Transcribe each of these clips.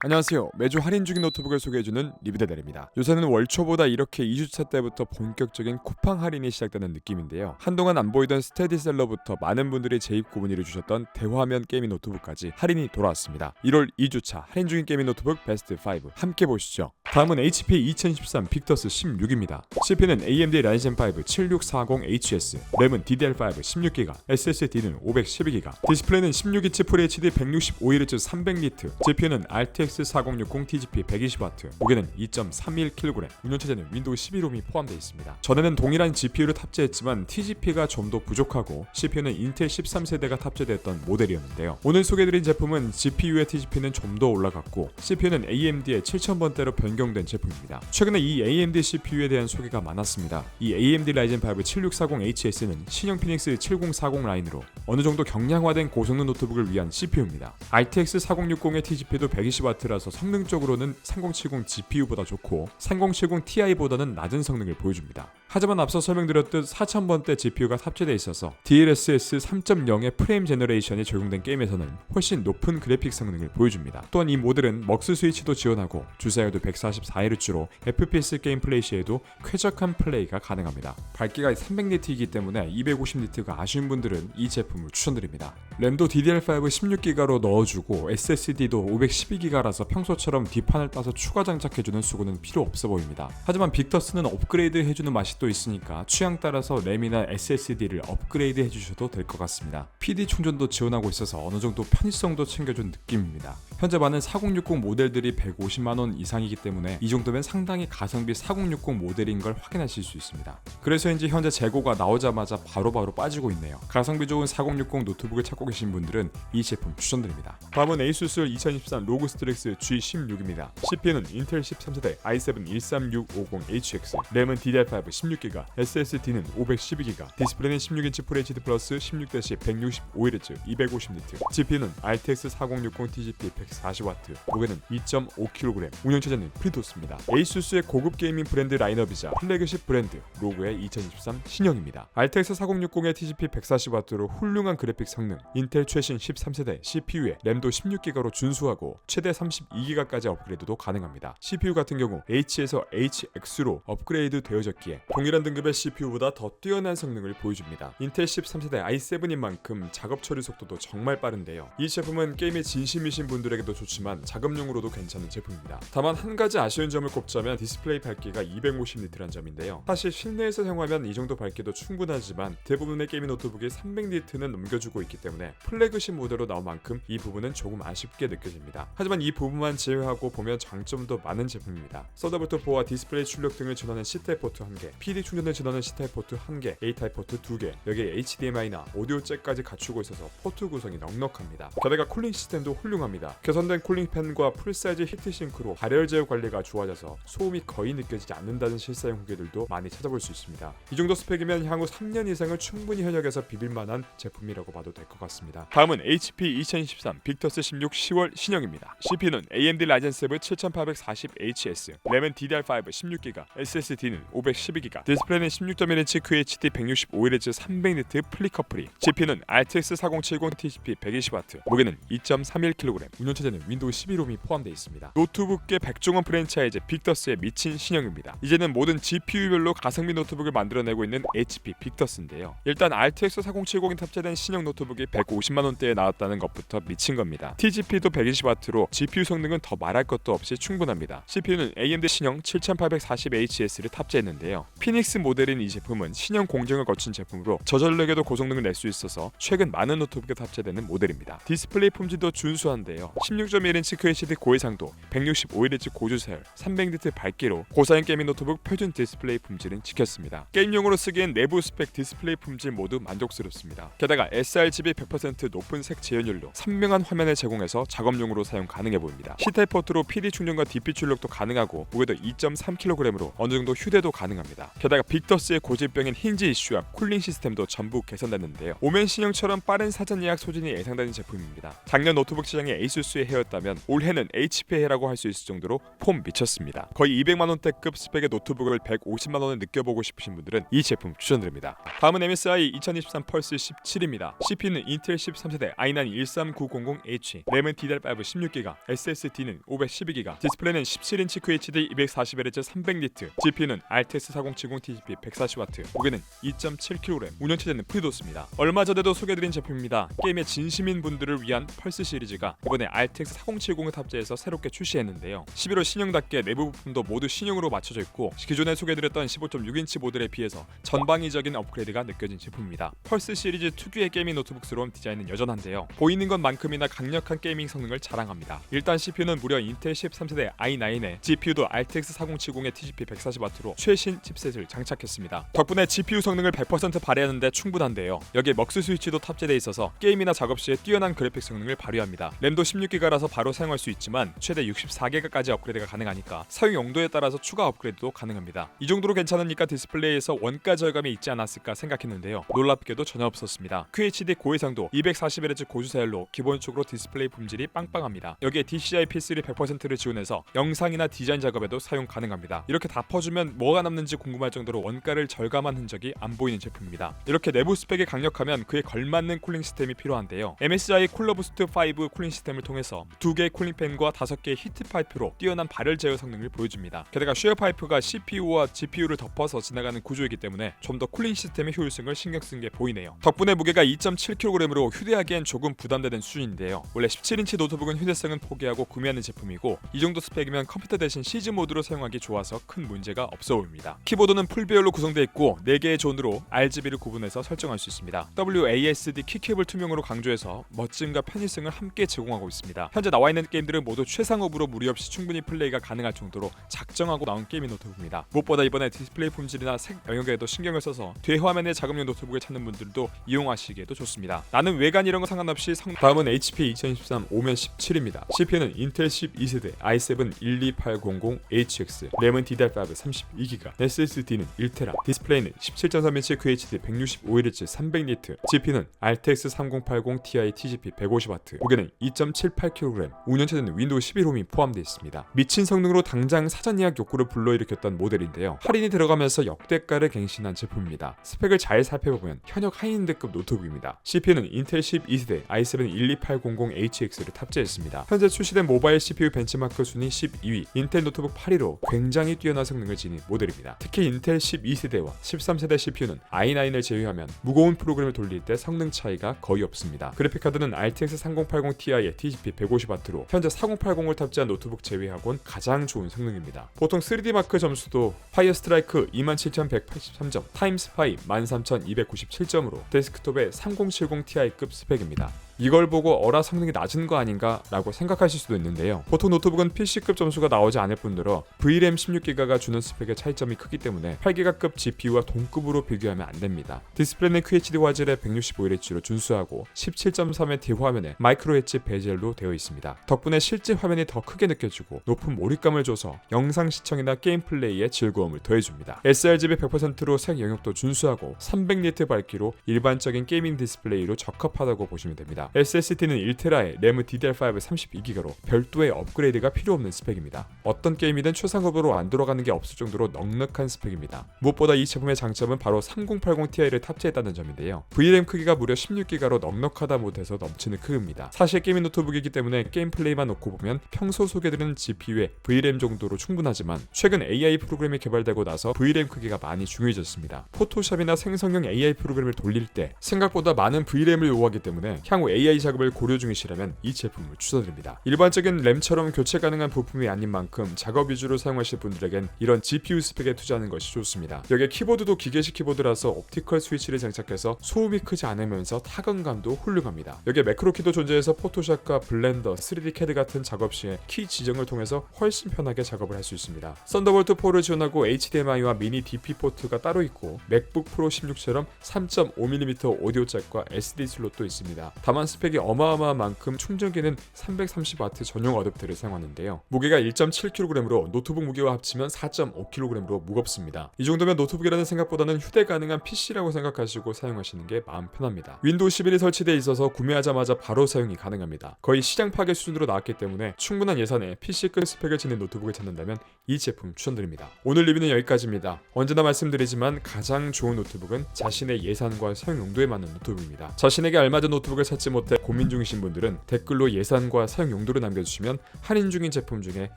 안녕하세요. 매주 할인 중인 노트북을 소개해주는 리뷰대달입니다. 요새는 월초보다 이렇게 2주차 때부터 본격적인 쿠팡 할인이 시작되는 느낌인데요. 한동안 안 보이던 스테디셀러부터 많은 분들이 재입고 문의를 주셨던 대화면 게이밍 노트북까지 할인이 돌아왔습니다. 1월 2주차 할인 중인 게이밍 노트북 베스트 5 함께 보시죠. 다음은 HP 2013 빅터스 16입니다. CPU는 AMD Ryzen 5 7640HS, 램은 DDR5 16GB, SSD는 512GB, 디스플레이는 16인치 FHD 165Hz 300니트, GPU는 RTX 4060 TGP 120W, 무게는 2.31kg, 운영체제는 윈도우 11홈이 포함되어 있습니다. 전에는 동일한 GPU를 탑재했지만 TGP가 좀 더 부족하고 CPU는 인텔 13세대가 탑재됐던 모델이었는데요. 오늘 소개해드린 제품은 GPU의 TGP는 좀 더 올라갔고 CPU는 AMD의 7000번대로 변경된 제품입니다. 최근에 이 AMD CPU에 대한 소개가 많았습니다. 이 AMD Ryzen 5 7640HS는 신형 피닉스 7040 라인으로 어느 정도 경량화된 고성능 노트북을 위한 CPU입니다. RTX 4060의 TGP도 120W라서 성능적으로는 3070 GPU보다 좋고 3070 Ti보다는 낮은 성능을 보여줍니다. 하지만 앞서 설명드렸듯 4000번대 GPU가 탑재되어 있어서 DLSS 3.0의 프레임 제너레이션이 적용된 게임에서는 훨씬 높은 그래픽 성능을 보여줍니다. 또한 이 모델은 먹스 스위치도 지원하고 주사율도 144Hz로 FPS 게임 플레이 시에도 쾌적한 플레이가 가능합니다. 밝기가 300니트이기 때문에 250니트가 아쉬운 분들은 이 제품을 추천드립니다. 램도 DDR5 16GB로 넣어주고 SSD도 512GB라서 평소처럼 뒷판을 따서 추가 장착해주는 수고는 필요 없어 보입니다. 하지만 빅터스는 업그레이드 해주는 맛이 또 있으니까 취향 따라서 램이나 SSD를 업그레이드 해주셔도 될 것 같습니다. PD 충전도 지원하고 있어서 어느 정도 편의성도 챙겨준 느낌입니다. 현재 많은 4060 모델들이 150만원 이상이기 때문에 이 정도면 상당히 가성비 4060 모델인 걸 확인하실 수 있습니다. 그래서인지 현재 재고가 나오자마자 바로바로 빠지고 있네요. 가성비 좋은 4060 노트북을 찾고 계신 분들은 이 제품 추천드립니다. 다음은 ASUS 2013 로그 스트릭스 G16입니다. CPU는 인텔 13세대 i7 13650HX, 램은 DDR5 16GB, SSD는 512GB, 디스플레이는 16인치 FHD 플러스 16-165Hz 250니트, GPU는 RTX 4060 TGP 140W, 무게는 2.5kg, 운영체제는 프리토스입니다. ASUS의 고급 게이밍 브랜드 라인업이자 플래그십 브랜드 로그의 2023 신형입니다. RTX 4060의 TGP 140W로 훌륭한 그래픽 성능, 인텔 최신 13세대 CPU에 램도 16GB로 준수하고 최대 32GB까지 업그레이드도 가능합니다. CPU 같은 경우 H에서 HX로 업그레이드 되어졌기에 동일한 등급의 CPU보다 더 뛰어난 성능을 보여줍니다. 인텔 13세대 i7인 만큼 작업 처리 속도도 정말 빠른데요. 이 제품은 게임에 진심이신 분들에게도 좋지만 작업용으로도 괜찮은 제품입니다. 다만 한 가지 아쉬운 점을 꼽자면 디스플레이 밝기가 250니트란 점인데요. 사실 실내에서 사용하면 이 정도 밝기도 충분하지만 대부분의 게이밍 노트북이 300니트는 넘겨주고 있기 때문에 플래그십 모델로 나온 만큼 이 부분은 조금 아쉽게 느껴집니다. 하지만 이 부분만 제외하고 보면 장점도 많은 제품입니다. 서더부터 보아 디스플레이 출력 등을 지원하는 C타입 포트 1개, PD 충전을 지원하는 C타입 포트 1개, A타입 포트 2개, 여기에 HDMI나 오디오 잭까지 갖추고 있어서 포트 구성이 넉넉합니다. 게다가 쿨링 시스템도 훌륭합니다. 개선된 쿨링팬과 풀사이즈 히트싱크로 발열 제어 관리가 좋아져서 소음이 거의 느껴지지 않는다는 실사용 후기들도 많이 찾아볼 수 있습니다. 이 정도 스펙이면 향후 3년 이상을 충분히 현역에서 비빌만한 제품이라고 봐도 될 것 같습니다. 다음은 HP 2013 빅터스 16 10월 신형입니다. CPU는 AMD Ryzen 7 7840HS, 램은 DDR5 16GB, SSD는 512GB, 디스플레이는 16.1인치 QHD 165Hz 300니트 플리커프리, GPU는 RTX 4070 TGP 120W, 무게는 2.31kg, 운영체제는 윈도우 11홈이 포함되어 있습니다. 노트북계 백종원 프랜차이즈 빅터스의 미친 신형입니다. 이제는 모든 GPU별로 가성비 노트북을 만들어내고 있는 HP 빅터스인데요. 일단 RTX 4070이 탑재된 신형 노트북이 150만원대에 나왔다는 것부터 미친 겁니다. TGP도 120W로 GPU 성능은 더 말할 것도 없이 충분합니다. CPU는 AMD 신형 7840HS를 탑재했는데요. 피닉스 모델인 이 제품은 신형 공정을 거친 제품으로 저전력에도 고성능을 낼 수 있어서 최근 많은 노트북에 탑재되는 모델입니다. 디스플레이 품질도 준수한데요. 16.1인치 QHD 고해상도, 165Hz 고주사율, 300니트 밝기로 고사양 게이밍 노트북 표준 디스플레이 품질은 지켰습니다. 게임용으로 쓰기엔 내부 스펙 디스플레이 품질 모두 만족스럽습니다. 게다가 sRGB 100% 높은 색 재현율로 선명한 화면을 제공해서 작업용으로 사용 가능해 보입니다. C타입 포트로 PD 충전과 DP 출력도 가능하고 무게도 2.3kg으로 어느 정도 휴대도 가능합니다. 있습니다. 게다가 빅더스의 고질병인 힌지 이슈와 쿨링 시스템도 전부 개선됐는데요. 오멘 신형처럼 빠른 사전 예약 소진이 예상되는 제품입니다. 작년 노트북 시장의 에이수스의 해였다면 올해는 HP의 해라고 할 수 있을 정도로 폼 미쳤습니다. 거의 200만원대급 스펙의 노트북을 150만원에 느껴보고 싶으신 분들은 이 제품 추천드립니다. 다음은 MSI 2023 펄스 17입니다. CPU는 인텔 13세대 i9 13900H, 램은 DDR5 16GB, SSD는 512GB, 디스플레이는 17인치 QHD 240Hz 300니트, GPU는 RTX 4070 TGP 140W, 무게는 2.7kg, 운영체제는 프리도스입니다. 얼마 전에도 소개드린 제품입니다. 게임의 진심인 분들을 위한 펄스 시리즈가 이번에 RTX 4070을 탑재해서 새롭게 출시했는데요. 11호 신형답게 내부 부품도 모두 신형으로 맞춰져 있고 기존에 소개드렸던 15.6인치 모델에 비해서 전방위적인 업그레이드가 느껴진 제품입니다. 펄스 시리즈 특유의 게이밍 노트북스러운 디자인은 여전한데요. 보이는 것만큼이나 강력한 게이밍 성능을 자랑합니다. 일단 CPU는 무려 인텔 13세대 i9에 GPU도 RTX 4070의 TGP 140W로 최신 칩셋을 장착했습니다. 덕분에 GPU 성능을 100% 발휘하는데 충분한데요. 여기에 먹스 스위치도 탑재되어 있어서 게임이나 작업 시에 뛰어난 그래픽 성능을 발휘합니다. 램도 16GB라서 바로 사용할 수 있지만 최대 64GB까지 업그레이드가 가능하니까 사용 용도에 따라서 추가 업그레이드도 가능합니다. 이 정도로 괜찮으니까 디스플레이에서 원가 절감이 있지 않았을까 생각했는데요. 놀랍게도 전혀 없었습니다. QHD 고해상도 240Hz 고주사열로 기본적으로 디스플레이 품질이 빵빵합니다. 여기에 DCI P3 100%를 지원해서 영상이나 디자인 작업에도 사용 가능합니다. 이렇게 다 퍼주면 뭐가 남는지 궁금할 정도로 원가를 절감한 흔적이 안 보이는 제품입니다. 이렇게 내부 스펙이 강력하면 그에 걸맞는 쿨링 시스템이 필요한데요. MSI 쿨러부스트 5 쿨링 시스템을 통해서 2개의 쿨링팬과 5개의 히트 파이프로 뛰어난 발열 제어 성능을 보여줍니다. 게다가 쉐어 파이프가 CPU와 GPU를 덮어서 지나가는 구조이기 때문에 좀 더 쿨링 시스템의 효율성을 신경 쓴 게 보이네요. 덕분에 무게가 2.7kg으로 휴대하기엔 조금 부담되는 수준인데요. 원래 17인치 노트북은 휴대성은 포기하고 구매하는 제품이고 이 정도 스펙이면 컴퓨터 대신 시즈 모드로 사용하기 좋아서 큰 문제가 없어 보입니다. 키보드는 풀배열로 구성되어 있고 4개의 존으로 RGB를 구분해서 설정할 수 있습니다. WASD 키케이블 투명으로 강조해서 멋짐과 편의성을 함께 제공하고 있습니다. 현재 나와 있는 게임들은 모두 최상업으로 무리 없이 충분히 플레이가 가능할 정도로 작정하고 나온 게이밍 노트북입니다. 무엇보다 이번에 디스플레이 품질이나 색 영역에도 신경을 써서 대화면의 작업용 노트북을 찾는 분들도 이용하시기에도 좋습니다. 나는 외관 이런 거 상관없이 다음은 HP 2023 오멘 17입니다. CPU는 인텔 12세대 i7 12800HX, 램은 DDR5 32GB, SSD는 1TB, 디스플레이는 17.3인치 QHD 165Hz 300니트, GPU는 RTX 3080 Ti TGP 150W, 무게는 2.78kg, 운영체제는 윈도우 11홈이 포함되어 있습니다. 미친 성능으로 당장 사전 예약 욕구를 불러일으켰던 모델인데요. 할인이 들어가면서 역대가를 갱신한 제품입니다. 스펙을 잘 살펴보면 현역 하이엔드급 노트북입니다. CPU는 인텔 12세대 i7 12800HX를 탑재했습니다. 현재 출시된 모바일 CPU 벤치마크 순위 12위, 인텔 노트북 8위로 굉장히 뛰어난 성능을 지닌 모델입니다. 특히 인텔 12세대와 13세대 CPU는 i9을 제외하면 무거운 프로그램을 돌릴 때 성능 차이가 거의 없습니다. 그래픽카드는 RTX 3080 Ti의 TGP 150W로 현재 4080을 탑재한 노트북 제외하곤 가장 좋은 성능입니다. 보통 3D 마크 점수도 파이어 스트라이크 27183점, 타임스파이 13297점으로 데스크톱의 3070 Ti급 스펙입니다. 이걸 보고 어라 성능이 낮은 거 아닌가 라고 생각하실 수도 있는데요. 보통 노트북은 PC급 점수가 나오지 않을 뿐더러 VRAM 16GB가 주는 스펙의 차이점이 크기 때문에 8GB급 GPU와 동급으로 비교하면 안됩니다. 디스플레이는 QHD 화질의 165Hz로 준수하고 17.3의 대화면에 마이크로 엣지 베젤로 되어 있습니다. 덕분에 실제 화면이 더 크게 느껴지고 높은 몰입감을 줘서 영상 시청이나 게임 플레이에 즐거움을 더해줍니다. sRGB 100%로 색 영역도 준수하고 300니트 밝기로 일반적인 게이밍 디스플레이로 적합하다고 보시면 됩니다. SSD는 1TB에 램은 DDR5 32GB로 별도의 업그레이드가 필요 없는 스펙입니다. 어떤 게임이든 최상급으로 안 돌아가는 게 없을 정도로 넉넉한 스펙입니다. 무엇보다 이 제품의 장점은 바로 3080 Ti를 탑재했다는 점인데요. VRAM 크기가 무려 16GB로 넉넉하다 못해서 넘치는 크기입니다. 사실 게이밍 노트북이기 때문에 게임 플레이만 놓고 보면 평소 소개드리는 GPU의 VRAM 정도로 충분하지만 최근 AI 프로그램이 개발되고 나서 VRAM 크기가 많이 중요해졌습니다. 포토샵이나 생성형 AI 프로그램을 돌릴 때 생각보다 많은 VRAM을 요구하기 때문에 향후 AI 작업을 고려 중이시라면 이 제품을 추천드립니다. 일반적인 램처럼 교체 가능한 부품이 아닌 만큼 작업 위주로 사용하실 분들에겐 이런 GPU 스펙에 투자하는 것이 좋습니다. 여기에 키보드도 기계식 키보드라서 옵티컬 스위치를 장착해서 소음이 크지 않으면서 타건감도 훌륭합니다. 여기에 매크로키도 존재해서 포토샵과 블렌더, 3D CAD 같은 작업 시에 키 지정을 통해서 훨씬 편하게 작업을 할 수 있습니다. 썬더볼트 4를 지원하고 HDMI와 미니 DP 포트가 따로 있고 맥북 프로 16처럼 3.5mm 오디오 잭과 SD 슬롯도 있습니다. 다만 스펙이 어마어마한 만큼 충전기는 330W 전용 어댑터를 사용하는데요. 무게가 1.7kg으로 노트북 무게와 합치면 4.5kg으로 무겁습니다. 이 정도면 노트북이라는 생각보다는 휴대 가능한 PC라고 생각하시고 사용하시는 게 마음 편합니다. 윈도우 11이 설치되어 있어서 구매하자마자 바로 사용이 가능합니다. 거의 시장 파괴 수준으로 나왔기 때문에 충분한 예산에 PC급 스펙을 지닌 노트북을 찾는다면 이 제품 추천드립니다. 오늘 리뷰는 여기까지입니다. 언제나 말씀드리지만 가장 좋은 노트북은 자신의 예산과 사용 용도에 맞는 노트북입니다. 자신에게 알맞은 노트북을 찾지 못해 고민 중이신 분들은 댓글로 예산과 사용 용도를 남겨주시면 할인 중인 제품 중에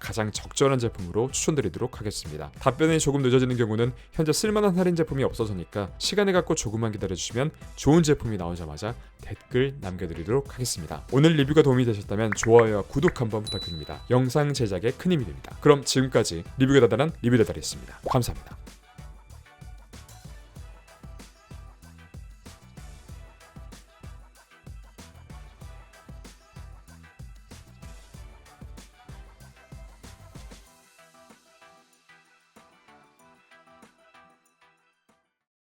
가장 적절한 제품으로 추천드리도록 하겠습니다. 답변이 조금 늦어지는 경우는 현재 쓸만한 할인 제품이 없어서니까 시간을 갖고 조금만 기다려주시면 좋은 제품이 나오자마자 댓글 남겨드리도록 하겠습니다. 오늘 리뷰가 도움이 되셨다면 좋아요와 구독 한번 부탁드립니다. 영상 제작에 큰 힘이 됩니다. 그럼 지금까지 리뷰가 다다란 리뷰다다리였습니다. 감사합니다.